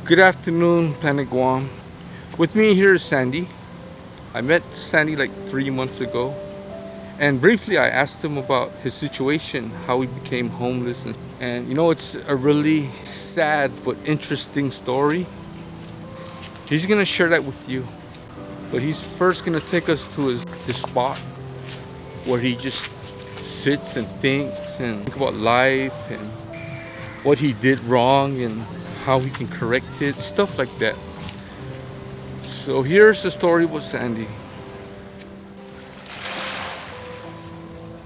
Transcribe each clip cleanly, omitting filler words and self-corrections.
Good afternoon, Planet Guam. With me here is Sandy. I met Sandy like 3 months ago, and briefly I asked him about his situation, how he became homeless, and it's a really sad but interesting story. He's gonna share that with you, but he's first gonna take us to his spot where he just sits and thinks about life and what he did wrong and how he can correct it, stuff like that. So here's the story with Sandy.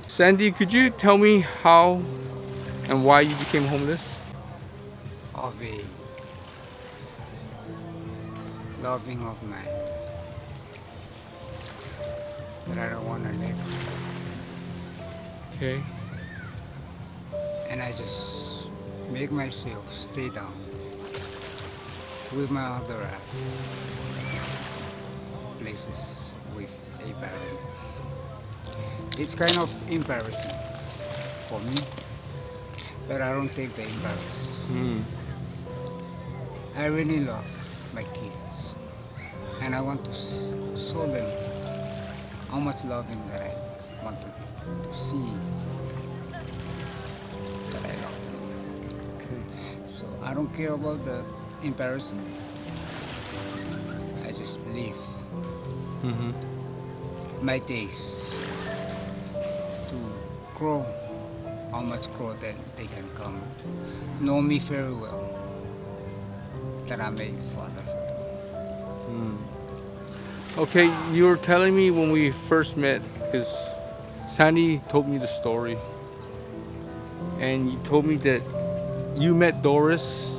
Sandy, could you tell me how and why you became homeless? Of a loving of mine that I don't want to let go. Okay. And I just make myself stay down with my other places with a parents. It's kind of embarrassing for me, but I don't take the embarrassment. Hmm. I really love my kids, and I want to show them how much loving that I want to give them, to see that I love them. Okay. So I don't care about the embarrassment. I just live Mm-hmm. my days to grow how much grow that they can come. Know me very well that I'm a father for them. Okay, you were telling me when we first met, because Sandy told me the story, and you told me that you met Doris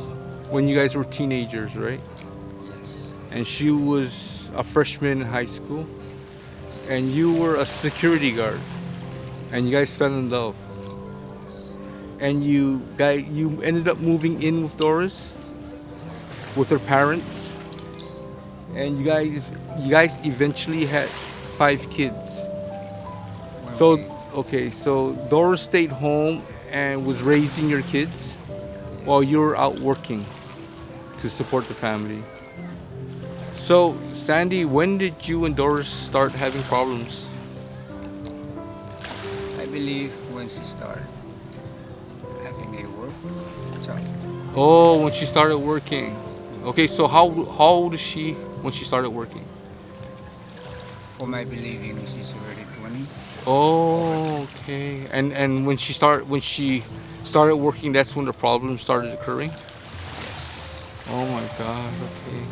when you guys were teenagers, right? Yes. And she was a freshman in high school, and you were a security guard, and you guys fell in love, and you ended up moving in with Doris, with her parents, and you guys eventually had 5 kids. When So we okay, so Doris stayed home and was raising your kids while you were out working to support the family. So Sandy, when did you and Doris start having problems? I believe when she started having a work job Oh, when she started working. Okay, so how old is she when she started working? for my believing she's already 20 over 20. Oh, okay. And when she started working, that's when the problems started occurring. Yes. Oh my God. Okay.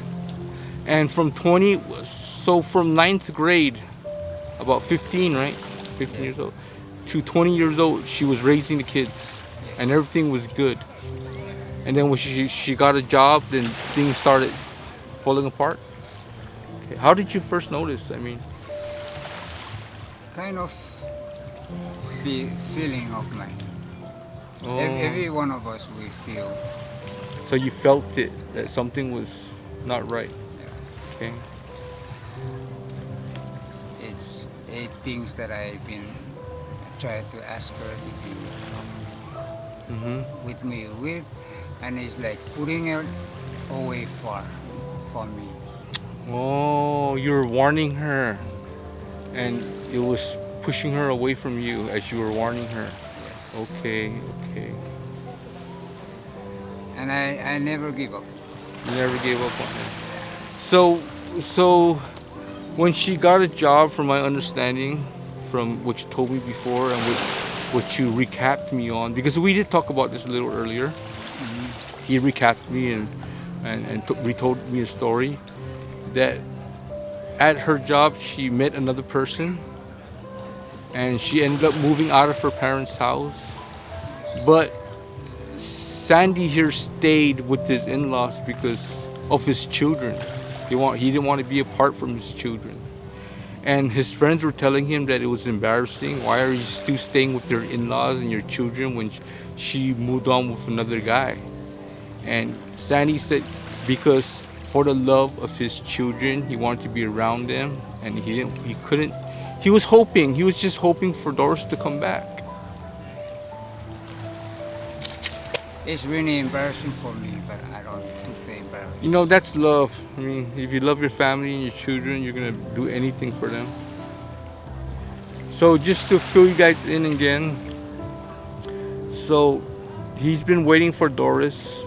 And from 20, so from ninth grade, about 15, right? 15 Yeah. years old, to 20 years old, she was raising the kids, and Yes. everything was good. And then when she got a job, then things started falling apart. Okay. How did you first notice? I mean, Kind of feeling of mine. oh, Every one of us we feel. so you felt it that something was not right. Yeah. Okay. It's eight things that I've been trying to ask her to be Mm-hmm. with me with, and it's like putting her away far from me. Oh, you were warning her, and it was pushing her away from you as you were warning her. Yes. Okay, okay. And I never give up. You never gave up on her. So, so when she got a job, from my understanding, from what you told me before and what you recapped me on, because we did talk about this a little earlier. Hmm. He recapped me and retold me a story that at her job she met another person and she ended up moving out of her parents' house. Yes. But Sandy here stayed with his in-laws because of his children. He didn't want to be apart from his children. And his friends were telling him that it was embarrassing. Why are you still staying with your in-laws and your children when she moved on with another guy? And Sandy said because for the love of his children, he wanted to be around them, and he couldn't. He was just hoping for Doris to come back. It's really embarrassing for me, but I don't took the You know, embarrassment. that's love. I mean, if you love your family and your children, you're gonna do anything for them. So just to fill you guys in again, so he's been waiting for Doris,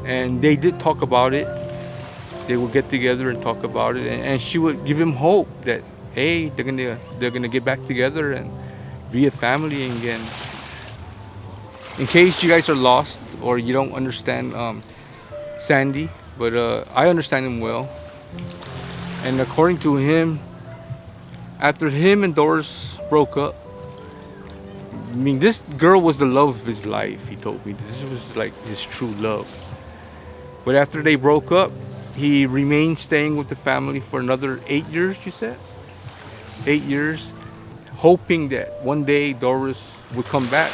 and they did talk about it. They would get together and talk about it, and she would give him hope that hey, they're gonna get back together and be a family again. In case you guys are lost or you don't understand Sandy, but I understand him well. And according to him, after him and Doris broke up, I mean, this girl was the love of his life. He told me this was like his true love. But after they broke up, he remained staying with the family for another 8 years. You said 8 years, hoping that one day Doris would come back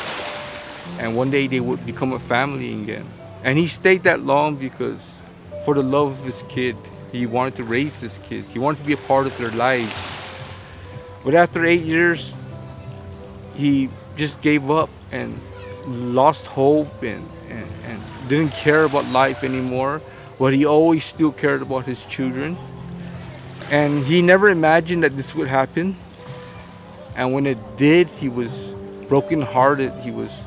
and one day they would become a family again. And he stayed that long because for the love of his kid, he wanted to raise his kids. He wanted to be a part of their lives. But after 8 years, he just gave up and lost hope and didn't care about life anymore. But he always still cared about his children. And he never imagined that this would happen. And when it did, he was brokenhearted. He was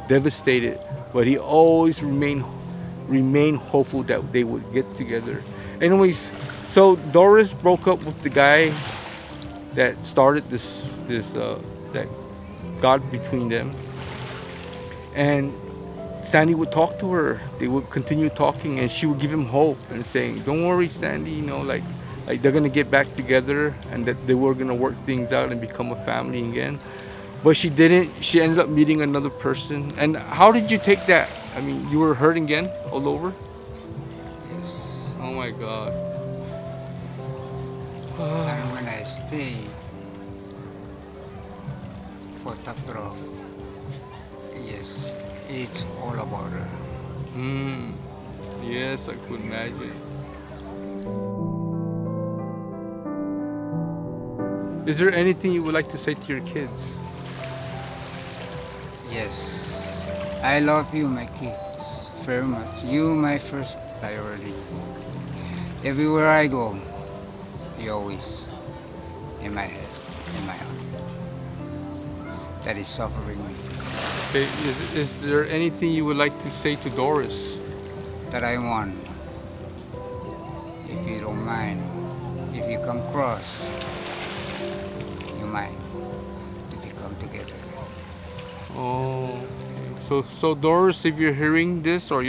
devastated. But he always remained hopeful that they would get together. Anyways, so Doris broke up with the guy that started this that got between them. And Sandy would talk to her. They would continue talking, and she would give him hope and saying, "Don't worry, Sandy. You know, like they're gonna get back together, and that they were gonna work things out and become a family again." But she didn't. She ended up meeting another person. And how did you take that? I mean, you were hurt again all over. Yes. Oh my God. And when I stay for Taprov, yes, it's all about her. Hmm. Yes, I could imagine. Is there anything you would like to say to your kids? Yes. I love you, my kids, very much. You, my first priority. Everywhere I go, you're always in my head, in my heart. That is suffering me. Okay, is there anything you would like to say to Doris? That I want, if you don't mind, if you come cross, you mind to become together. Oh, okay. So Doris, if you're hearing this or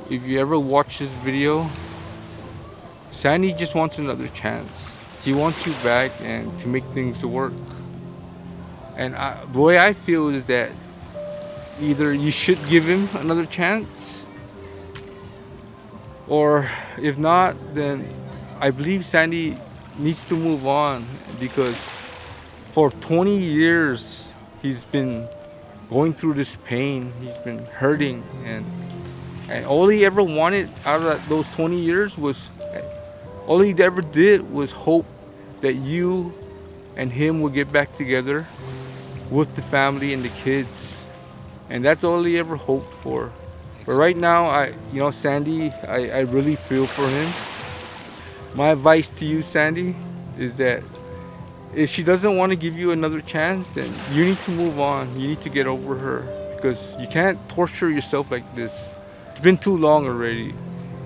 if you ever watch this video, Sandy just wants another chance. He wants you back and to make things work. And the way I feel is that either you should give him another chance, or if not, then I believe Sandy needs to move on because for 20 years he's been going through this pain. He's been hurting, and all he ever wanted out of those 20 years was, all he ever did was hope that you and him would get back together with the family and the kids, and that's all he ever hoped for. But right now, Sandy, I really feel for him. My advice to you, Sandy, is that if she doesn't want to give you another chance, then you need to move on. You need to get over her because you can't torture yourself like this. It's been too long already.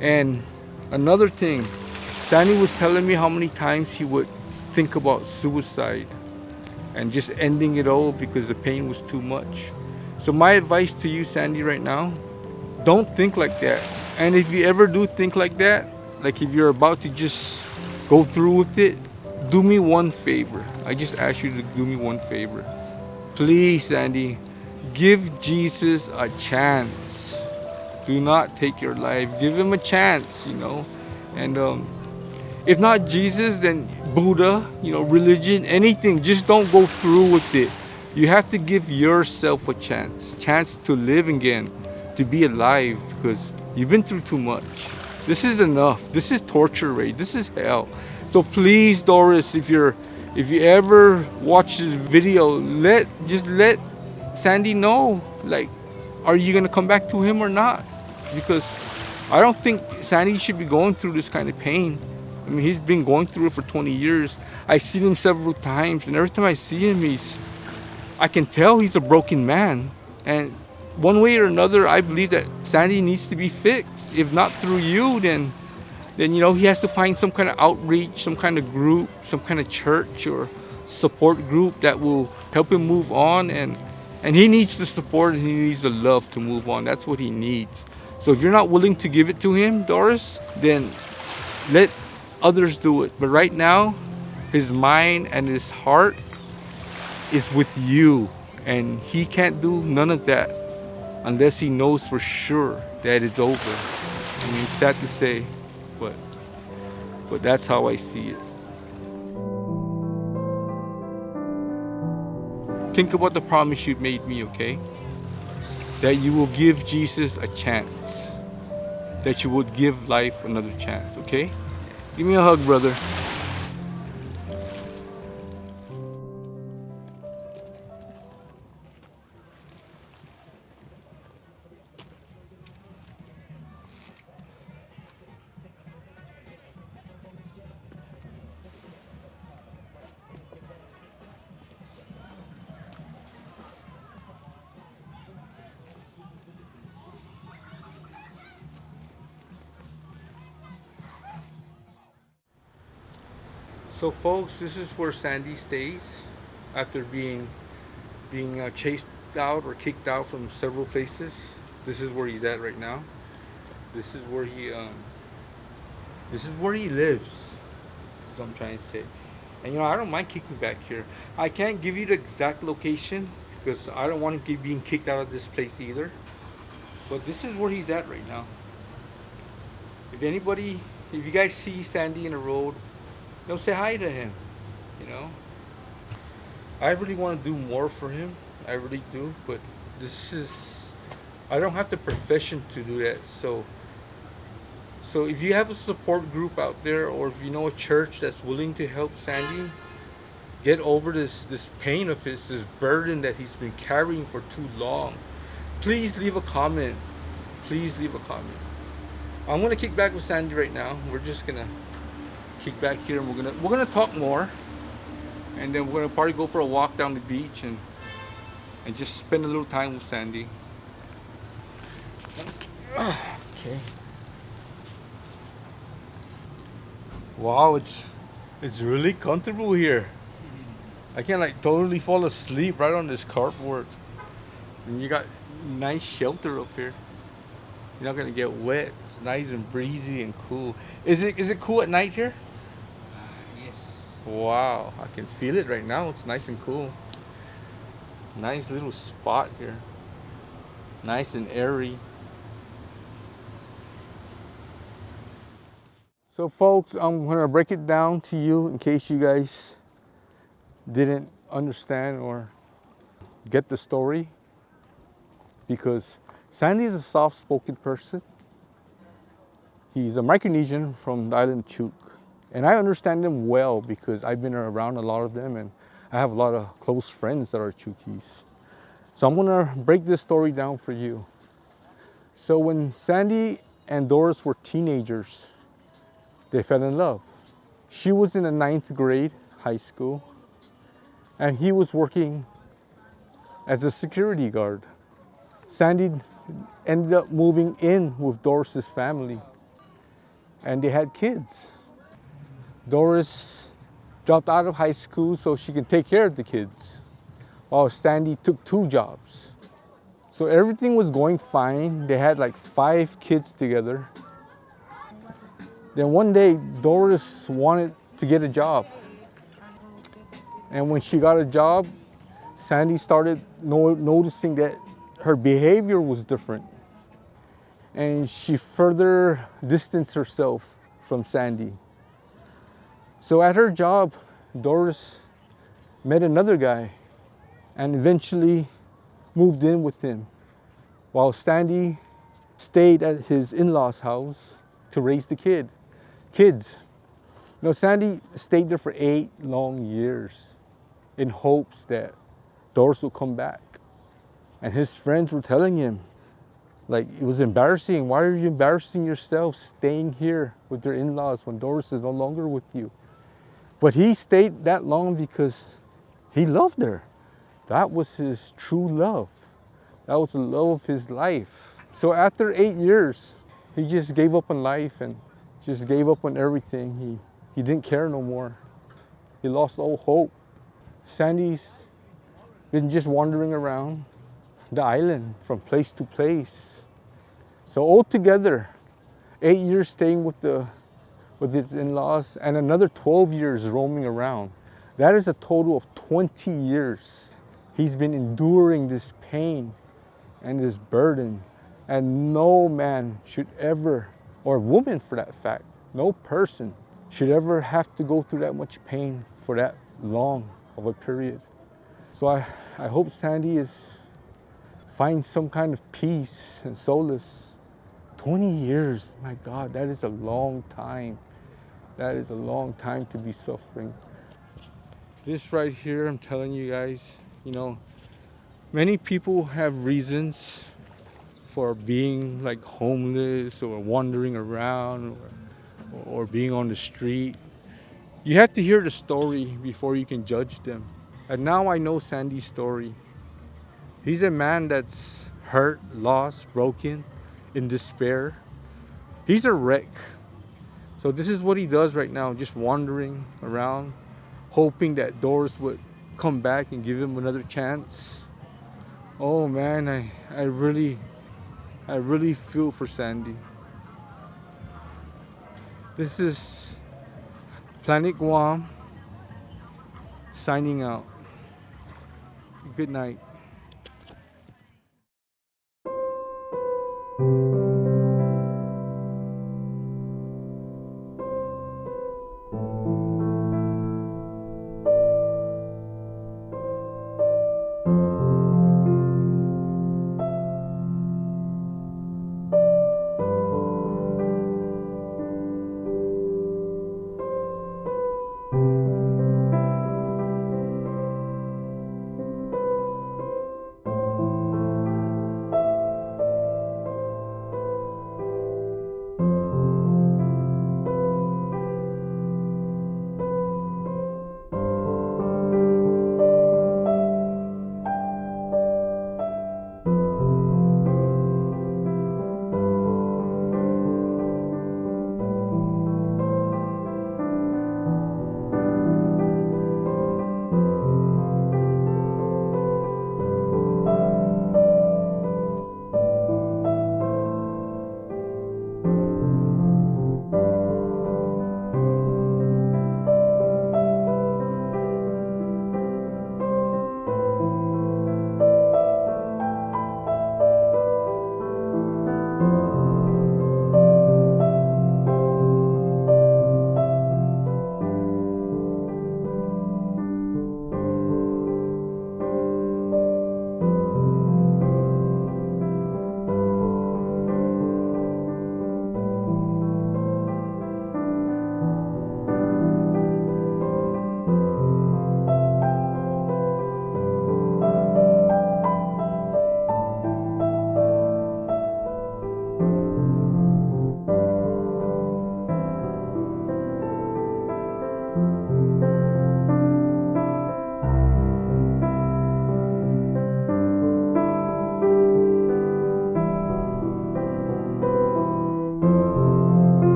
And another thing, Sandy was telling me how many times he would think about suicide and just ending it all because the pain was too much. So my advice to you, Sandy, right now, don't think like that. And if you ever do think like that, like if you're about to just go through with it, do me one favor. I just ask you to do me one favor. Please, Sandy, Give Jesus a chance. Do not take your life. Give him a chance, you know. And if not Jesus, then Buddha, you know, religion, anything. Just don't go through with it. You have to give yourself a chance to live again, to be alive, because you've been through too much. This is enough. This is torture rate. This is hell. So please, Doris, if you ever watch this video, let Sandy know, like, are you gonna come back to him or not? Because I don't think Sandy should be going through this kind of pain. I mean, he's been going through it for 20 years. I've seen him several times, and every time I see him, I can tell he's a broken man. And one way or another, I believe that Sandy needs to be fixed. If not through you, then you know he has to find some kind of outreach, some kind of group, some kind of church or support group that will help him move on. And he needs the support and he needs the love to move on. That's what he needs. So if you're not willing to give it to him, Doris, then let others do it. But right now, his mind and his heart is with you, and he can't do none of that unless he knows for sure that it's over. I mean, it's sad to say, but that's how I see it. Think about the promise you made me, okay? That you will give Jesus a chance. That you would give life another chance, okay? Give me a hug, brother. So, folks, this is where Sandy stays after being chased out or kicked out from several places. This is where he's at right now. This is where he lives. Is what I'm trying to say. And you know, I don't mind kicking back here. I can't give you the exact location because I don't want to keep being kicked out of this place either. But this is where he's at right now. If anybody, if you guys see Sandy in the road, don't say hi to him. You know, I really want to do more for him. I really do. But this is, I don't have the profession to do that. So if you have a support group out there, or if you know a church that's willing to help Sandy get over this pain of his, this burden that he's been carrying for too long, please leave a comment. Please leave a comment. I'm gonna kick back with Sandy right now. We're just gonna kick back here, and we're gonna talk more, and then we're gonna probably go for a walk down the beach and just spend a little time with Sandy. Okay. Wow, it's really comfortable here. I can like totally fall asleep right on this carport. And you got nice shelter up here. You're not gonna get wet. It's nice and breezy and cool. Is it cool at night here? Yes. Wow, I can feel it right now. It's nice and cool. Nice little spot here. Nice and airy. So folks, I'm gonna break it down to you in case you guys didn't understand or get the story, because Sandy is a soft-spoken person. He's a Micronesian from the island of Chuuk, and I understand them well because I've been around a lot of them, and I have a lot of close friends that are Chuukese. So I'm gonna break this story down for you. So when Sandy and Doris were teenagers, they fell in love. She was in the 9th grade high school, and he was working as a security guard. Sandy ended up moving in with Doris's family, and they had kids. Doris dropped out of high school so she can take care of the kids, while Sandy took 2 jobs. So everything was going fine. They had like 5 kids together. Then one day, Doris wanted to get a job. And when she got a job, Sandy started noticing that her behavior was different, and she further distanced herself from Sandy. So at her job, Doris met another guy and eventually moved in with him, while Sandy stayed at his in-laws' house to raise the kids. Sandy stayed there for 8 long years in hopes that Doris would come back. And his friends were telling him, like, it was embarrassing. Why are you embarrassing yourself staying here with your in-laws when Doris is no longer with you? But he stayed that long because he loved her. That was his true love. That was the love of his life. So after 8 years, he just gave up on life and just gave up on everything. He didn't care no more. He lost all hope. Sandy's been just wandering around the island from place to place. So altogether, 8 years staying with his in-laws and another 12 years roaming around. That is a total of 20 years. He's been enduring this pain and this burden. And no man should ever, or woman for that fact, no person should ever have to go through that much pain for that long of a period. So I hope Sandy finds some kind of peace and solace. 20 years, my God, that is a long time. That is a long time to be suffering. This right here, I'm telling you guys, many people have reasons for being like homeless or wandering around or being on the street. You have to hear the story before you can judge them. And now I know Sandy's story. He's a man that's hurt, lost, broken, in despair. He's a wreck. So this is what he does right now, just wandering around, hoping that Doris would come back and give him another chance. Oh man, I really feel for Sandy. This is Planet Guam signing out. Good night.